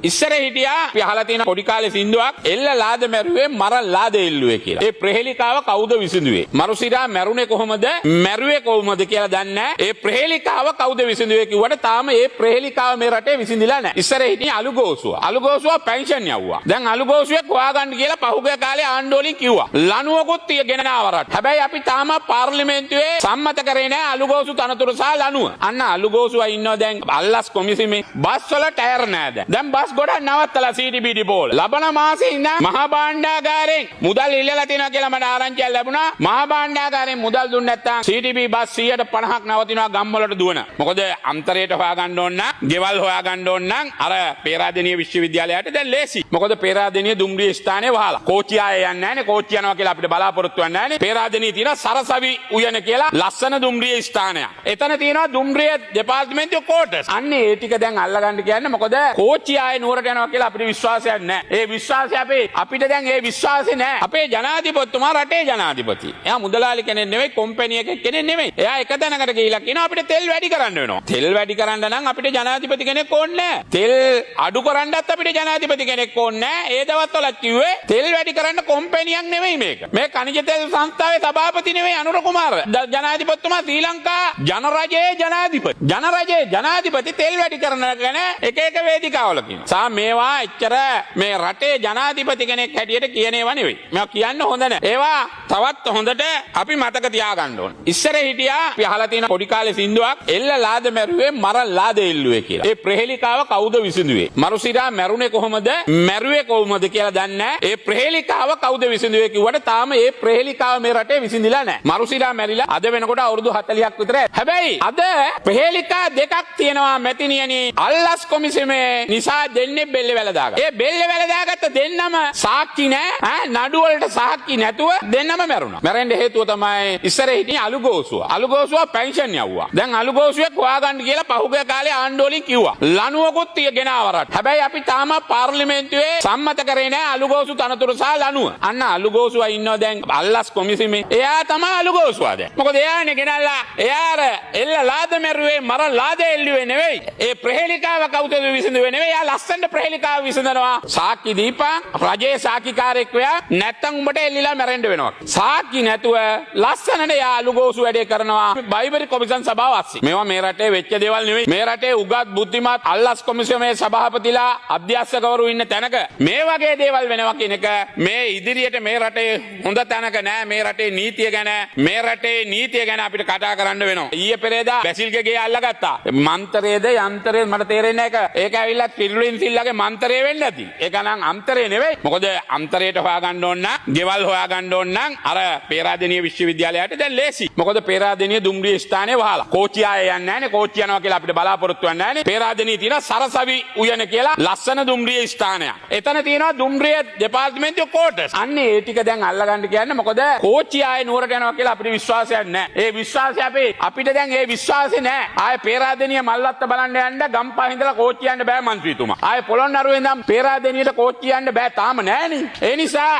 ඉස්සර හිටියා අපි අහලා තියෙන පොඩි කාලේ සින්දුවක් එල්ල ලාද මැරුවේ මර ලාද එල්ලුවේ කියලා. ඒ ප්‍රහේලිකාව කවුද විසඳුවේ? මරුසිරා මැරුණේ කොහොමද? මැරුවේ කොහොමද කියලා දන්නේ නැහැ. ඒ ප්‍රහේලිකාව කවුද විසඳුවේ කිව්වට තාම ඒ ප්‍රහේලිකාව මේ රටේ විසඳිලා නැහැ. ඉස්සර හිටියේ අලුගෝසුව. අලුගෝසුව පෙන්ෂන් යවුවා. දැන් අලුගෝසුවෙක් හොයාගන්න කියලා පහුගිය කාලේ ආණ්ඩුව වලින් කිව්වා. ලණුවකුත් ගෙන ආවරට. හැබැයි අපි තාම පාර්ලිමේන්තුවේ සම්මත කරේ නැහැ අලුගෝසු තනතුරු සහ ලණුව. අන්න අලුගෝසුව ඉන්නවා දැන් අල්ලස් කොමිසමේ බස් වල ටයර් නැහැ දැන් බස් ගොඩක් නවත්තලා CTB ඩිපෝල. ලබන මාසේ ඉඳන් මහා භාණ්ඩාගාරයෙන් මුදල් ඉල්ලලා තියෙනවා කියලා මට ආරංචියක් ලැබුණා. මහා භාණ්ඩාගාරයෙන් මුදල් දුන්නේ නැත්නම් CTB බස් 150ක් නවතිනවා ගම් වලට දුවන. මොකද අන්තරයට හොයාගන්න ඕන නම්, ගෙවල් හොයාගන්න ඕන නම් අර පේරාදෙණිය විශ්වවිද්‍යාලයට දැන් ලේසි. මොකද පේරාදෙණිය දුම්රිය ස්ථානේ වහලා. කෝච්චි ආයේ යන්නේ නැහනේ. කෝච්චි යනවා කියලා අපිට බලාපොරොත්තු වෙන්නේ නැහනේ. පේරාදෙණිය තියෙන සරසවි උයන කියලා ලස්සන දුම්රිය ස්ථානයක්. එතන තියෙනවා දුම්රිය දෙපාර්තමේන්තුවේ කෝටස්. අන්න ඒ ටික දැන් අල්ලගන්න කියන්නේ මොකද කෝච්චි ආයේ නුවරට යනවා කියලා අපිට විශ්වාසයක් නැහැ. ඒ විශ්වාසය අපිට දැන් ඒ විශ්වාසය නැහැ. අපේ ජනාධිපතිතුමා රටේ ජනාධිපති. එයා මුදලාලි කෙනෙක් නෙවෙයි, කොම්පැනි එකක් කෙනෙක් නෙවෙයි. එයා එක තැනකට ගිහිල්ලා කියනවා අපිට තෙල් වැඩි කරන්න වෙනවා. තෙල් වැඩි කරන්න නම් අපිට ජනාධිපති කෙනෙක් ඕනේ නැහැ. තෙල් අඩු කරන්නත් අපිට ජනාධිපති කෙනෙක් ඕනේ නැහැ. ඒ දවස්වල කිව්වේ තෙල් වැඩි කරන්න කොම්පැනියක් නෙවෙයි මේක. මේ ಖನಿಜ තෙල් සංස්ථාවේ සභාපති නෙවෙයි අනුර කුමාර. ජනාධිපතිතුමා ශ්‍රී ලංකා ජනරජයේ ජනාධිපති. ජනරජයේ ජනාධිපති තෙල් වැඩි කරන ගැන එක වේදිකාවල කියනවා. මේවා එච්චර මේ රටේ ජනාධිපති කෙනෙක් හැටියට කියන ඒවා නෙවෙයි. මේවා කියන්න හොඳ නැහැ. ඒවා තවත් හොඳට අපි මතක තියාගන්න ඕන. ඉස්සර හිටියා අපි අහලා තියෙන පොඩි කාලේ සින්දුවක් එල්ල ලාද මැරුවේ මර ලාද එල්ලුවේ කියලා. ඒ ප්‍රහේලිකාව කවුද විසඳුවේ? මරුසිරා මැරුණේ කොහොමද? මැරුවේ කොහොමද කියලා දන්නේ නැහැ. ඒ ප්‍රහේලිකාව කවුද විසඳුවේ කිව්වට තාම ඒ ප්‍රහේලිකාව මේ රටේ විසඳිලා නැහැ. මරුසිරා මැරිලා අද වෙනකොට අවුරුදු 40ක් විතර. හැබැයි අද ප්‍රහේලිකා දෙකක් තියෙනවා මැතිනියනි. අල්ලස් කොමිසමේ නිසා දෙන්නේ බෙල්ල වැල දාගත්තා. ඒ බෙල්ල වැල දාගත්ත දෙන්නම සාක්ෂි නැහැ. නඩු වලට සාක්ෂි නැතුව දෙන්නම මැරුණා. මැරෙන්න හේතුව තමයි ඉස්සර හිටියේ අලුගෝසුව. අලුගෝසුව පෙන්ෂන් යවුවා. දැන් අලුගෝසුවෙක් හොයාගන්න කියලා පහුගිය කාලේ ආණ්ඩුව වලින් කිව්වා. ලණුවකුත් ගෙන ආවරට. හැබැයි අපි තාම පාර්ලිමේන්තුවේ සම්මත කරේ නැහැ අලුගෝසු තනතුරු සහ ලණුව. අන්න අලුගෝසුව ඉන්නවා දැන් අල්ලස් කොමිසමේ. එයා තමයි අලුගෝසුව දැන්. මොකද එයානේ ගෙනල්ලා එයාර එල්ල ලාද මැරුවේ මර ලාද එල්ලුවේ නෙවෙයි. ඒ ප්‍රහේලිකාව කවුද විසඳුවේ නෙවෙයි. එයා ලස්සනට ප්‍රහේලිකාව විසඳනවා. සාක්ෂි දීපන් රජයේ සාක්ෂිකාරයෙක් වෙයා නැත්තම් උඹට එල්ලිලා මැරෙන්න වෙනවා. සාක්ෂි නැතුව ලස්සනට එයා අලුගෝසු වැඩේ කරනවා. බයිබරි කොමිෂන් සභාව අස්සේ. මේවා මේ රටේ වෙච්ච දේවල් නෙවෙයි. මේ රටේ උගත් බුද්ධිමත් අල්ලස් කොමිසමේ සභාපතිලා අධ්‍යක්ෂකවරු ඉන්න තැනක මේ වගේ දේවල් වෙනවා කියන එක මේ ඉදිරියට මේ රටේ හොඳ තැනක නෑ. මේ රටේ නීතිය ගැන අපිට කතා කරන්න වෙනවා. ඊයේ පෙරේදා බැසිල්ගේ ගේ අල්ලගත්තා. මන්තරේද යන්තරේද මට තේරෙන්නේ නැහැ. ඒක ඇවිල්ලා පිරුලින් සිල්ලගේ මන්තරේ වෙන්න ඇති. ඒක නම් අන්තරේ නෙවෙයි. මොකද අන්තරයට හොයාගන්න ඕන නම්, ගෙවල් හොයාගන්න ඕන නම් අර පේරාදෙණිය විශ්වවිද්‍යාලයට දැන් ලේසි. මොකද පේරාදෙණිය දුම්රිය ස්ථානේ වහලා. කෝච්චි ආයේ යන්නේ නැහනේ. කෝච්චි යනවා කියලා අපිට බලාපොරොත්තු වෙන්නේ නැහනේ. පේරාදෙණිය තියෙන සරසවි උයන කියලා ලස්සන දුම්රිය ස්ථානයක්. එතන තියෙනවා දුම්රිය දෙපාර්තමේන්තුවේ කෝටස්. අන්න ඒ ටික දැන් අල්ලගන්න කියන්නේ මොකද කෝච්චි ආයේ නුවරට යනවා කියලා අපිට විශ්වාසයක් නැහැ. ඒ විශ්වාසය අපිට දැන් ඒ විශ්වාසය නැහැ. ආයේ පේරාදෙණිය මල්වත්ත බලන්න යන්න ගම්පහ ඉඳලා කෝච්චි යන්න බෑ මන්ත්‍රීතුමා. ආයේ පොළොන්නරුවේ ඉඳන් පේරාදෙණියට කෝච්චි යන්න බෑ තාම නෑනේ. ඒ නිසා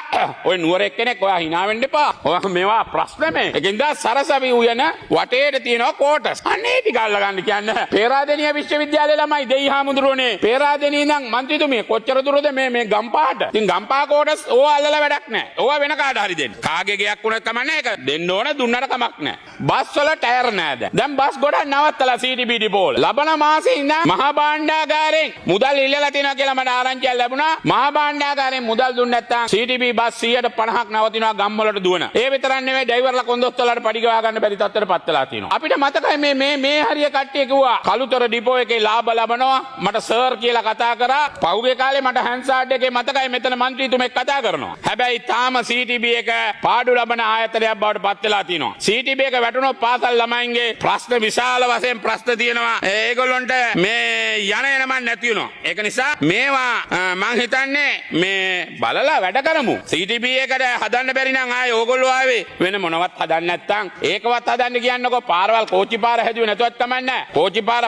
ඔය නුවර එක්කෙනෙක් ඔයා hina වෙන්න එපා. ඔයා මේවා ප්‍රශ්න මේ. ඒකින්ද සරසවි උයන වටේට තියෙනවා කෝටස්. අනේ ටික අල්ලගන්න කියන්නේ පේරාදෙණිය විශ්වවිද්‍යාලේ ළමයි දෙයි හාමුදුරුවනේ. පේරාදෙණිය ඉඳන් මන්ත්‍රීතුමිය කොච්චර දුරද මේ ගම්පහට. ඉතින් ගම්පහ කෝටස් ඕවා අල්ලලා වැඩක් නෑ. ඕවා වෙන කාට හරි දෙන්න. කාගේ ගයක් වුණත් කමන්නේ ඒක දෙන්න ඕන දුන්නට කමක් නෑ. බස් වල ටයර් නෑ දැන්. දැන් බස් ගොඩක් නවත්තලා CTB ඩිපෝල. ලබන මාසේ ඉඳන් මහා භාණ්ඩාගාරයෙන් මුදල් ඉල්ලලා තියෙනවා කියලා මට ආරංචියක් ලැබුණා. මහා භාණ්ඩාගාරයෙන් මුදල් දුන්නේ නැත්නම් CTB බස් 150ක් නවතිනවා ගම් වලට දුවන. ඒ විතරක් නෙවෙයි ඩ්‍රයිවර්ලා කොන්දොස්තරලාට පඩි ගවා ගන්න බැරි තත්ත්වයට පත් වෙලා තියෙනවා. අපිට මතකයි මේ හරිය කට්ටිය කිව්වා කලුතර ඩිපෝ එකේ ලාභ ලබනවා. මට සර් කියලා කතා කරා. පහුගිය කාලේ මට හැන්සාඩ් එකේ මතකයි මෙතන മന്ത്രിතුමෙක් කතා කරනවා. හැබැයි තාම CTB එක පාඩු ලබන ආයතනයක් බවට පත් වෙලා තියෙනවා. CTB එක වැටුණොත් පාසල් ළමයින්ගේ ප්‍රශ්න විශාල වශයෙන් ප්‍රශ්න තියෙනවා. ඒගොල්ලොන්ට මේ යන එනමන් නැති වෙනවා. ඒක නිසා මේවා මං හිතන්නේ මේ බලලා වැඩ කරමු. CTB එකට හදන්න බැරි නම් ආයේ ඕගොල්ලෝ ආවේ වෙන මොනවත් හදන්න නැත්නම් ඒකවත් හදන්න කියන්නකෝ. පාරවල් කෝච්චි පාර හැදුවේ නැතුවත් කමක් නැහැ. කෝච්චි පාර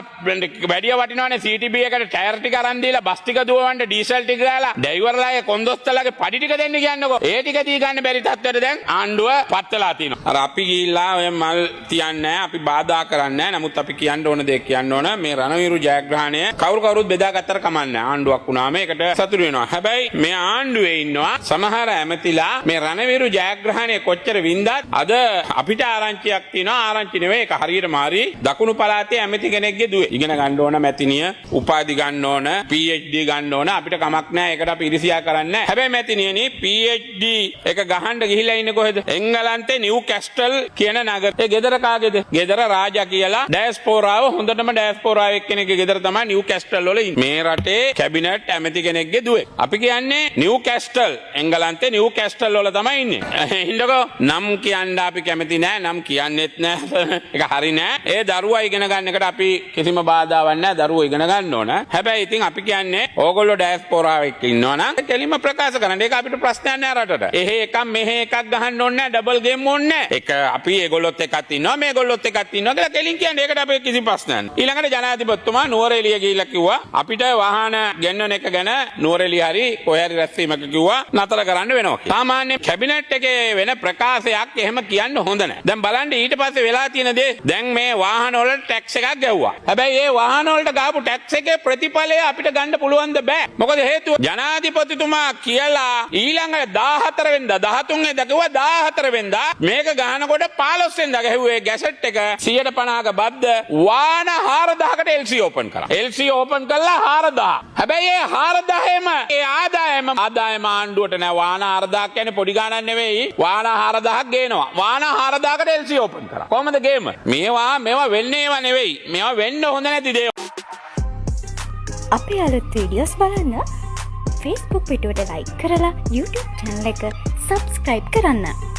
වැඩිය වටිනවනේ. CTB එකට ටයර් ටික අරන් දීලා බස් ටික දුවවන්න ඩීසල් ටික ගාලා ඩ්‍රයිවර්ලාගේ කොන්දොස්තරලාගේ පඩි ටික දෙන්න කියන්නකෝ. ඒ ටික දී ගන්න බැරි තත්ත්වයට දැන් ආණ්ඩුව පත් වෙලා තියෙනවා. අර අපි ගිහිල්ලා ඔය මල් තියන්නේ නැහැ. අපි බාධා කරන්නේ නැහැ. නමුත් අපි කියන්න ඕන දේ කියන්න ඕන. මේ රණවිරු ජයග්‍රහණය කවුරුත් බෙදාගත්තට කමක් කමන්නේ ආණ්ඩුවක් වුණාම ඒකට සතුටු වෙනවා. හැබැයි මේ ආණ්ඩුවේ ඉන්නවා සමහර ඇමතිලා මේ රණවිරු ජයග්‍රහණය කොච්චර වින්දත් අද අපිට ආරංචියක් තියෙනවා. ආරංචි නෙවෙයි ඒක හරියටම හරි දකුණු පළාතේ ඇමති කෙනෙක්ගේ දුවේ. ඉගෙන ගන්න ඕන මැතිනිය, උපාධි ගන්න ඕන, PhD ගන්න ඕන. අපිට කමක් නැහැ. ඒකට අපි ඉරිසියා කරන්නේ නැහැ. හැබැයි මැතිනියනි PhD එක ගහන්න ගිහිල්ලා ඉන්නේ කොහෙද? එංගලන්තේ නිව් කැස්ටල් කියන නගර. ඒ ගෙදර කාගේද? ගෙදර රාජා කියලා ඩයස්පෝරාව හොඳටම ඩයස්පෝරාව එක්කෙනෙක්ගේ ගෙදර තමයි නිව් කැස්ටල් වල ඉන්නේ. මේ රටේ කැබිනට් ඇමති කෙනෙක්ගේ දුවේ. අපි කියන්නේ නිව් කැස්ටල්. එංගලන්තේ නිව් කැස්ටල් වල තමයි ඉන්නේ. හින්දකෝ නම් කියන්න අපි කැමති නෑ. නම් කියන්නෙත් නෑ. ඒක හරි නෑ. ඒ දරුවා ඉගෙන ගන්න එකට අපි කිසිම බාධාවක් නෑ. දරුවෝ ඉගෙන ගන්න ඕන. හැබැයි ඉතින් අපි කියන්නේ ඕගොල්ලෝ ඩයස්පෝරාව එක්ක ඉන්නවා නම් කෙලින්ම ප්‍රකාශ කරන්න. ඒක අපිට ප්‍රශ්නයක් නෑ රටට. එහෙ එකක් මෙහෙ එකක් ගහන්න ඕනේ නෑ. ඩබල් ගේම් ඕනේ නෑ. ඒක අපි ඒගොල්ලොත් එකක් ඉන්නවා මේගොල්ලොත් එකක් ඉන්නවා කියලා කෙලින් කියන්නේ. ඒකට අපි කිසි ප්‍රශ්නයක් නෑ. ඊළඟට ජනාධිපතිතුමා නුවරඑළිය ගිහිල්ලා කිව්වා අපිට වාහන ගෙන්නන එක ගැන නුවරඑළිය හරි කොහේ හරි රැස්වීමක කිව්වා නතර කරන්න වෙනවා කියලා. සාමාන්‍ය කැබිනට් එකේ වෙන ප්‍රකාශයක් එහෙම කියන්න හොඳ නෑ. දැන් බලන්න ඊට පස්සේ වෙලා තියෙන දේ දැන් මේ වාහන වලට ටැක්ස් එකක් ගැව්වා. හැබැයි ඒ වාහන වලට ගාපු ටැක්ස් එකේ ප්‍රතිඵලය අපිට ගන්න පුළුවන්ද බෑ. මොකද හේතුව ජනාධිපතිතුමා කියලා ඊළඟ 14 වෙනිදා 13 වෙනිදා කිව්වා 14 වෙනිදා මේක ගහනකොට 15 වෙනිදා ගැහුවේ ගැසට් එක 150ක බද්ද වාහන 4000කට LC ඕපන් කරා. LC ඕපන් කළා 4000. හැබැයි ඒ 4000ෙම ඒ ආදායම ආණ්ඩුවට නෑ. වාහන 4000ක් කියන්නේ පොඩි ගාණක් නෙවෙයි. වාහන 4000ක් ගේනවා. වාහන 4000කට LC ඕපන් කරා. කොහමද ගේම? මේවා වෙන්නේ ඒවා නෙවෙයි. මේවා වෙන්න හොඳ නැති දේ. අපේ අලුත් වීඩියෝස් බලන්න Facebook පිටුවට ලයික් කරලා YouTube channel එක subscribe කරන්න.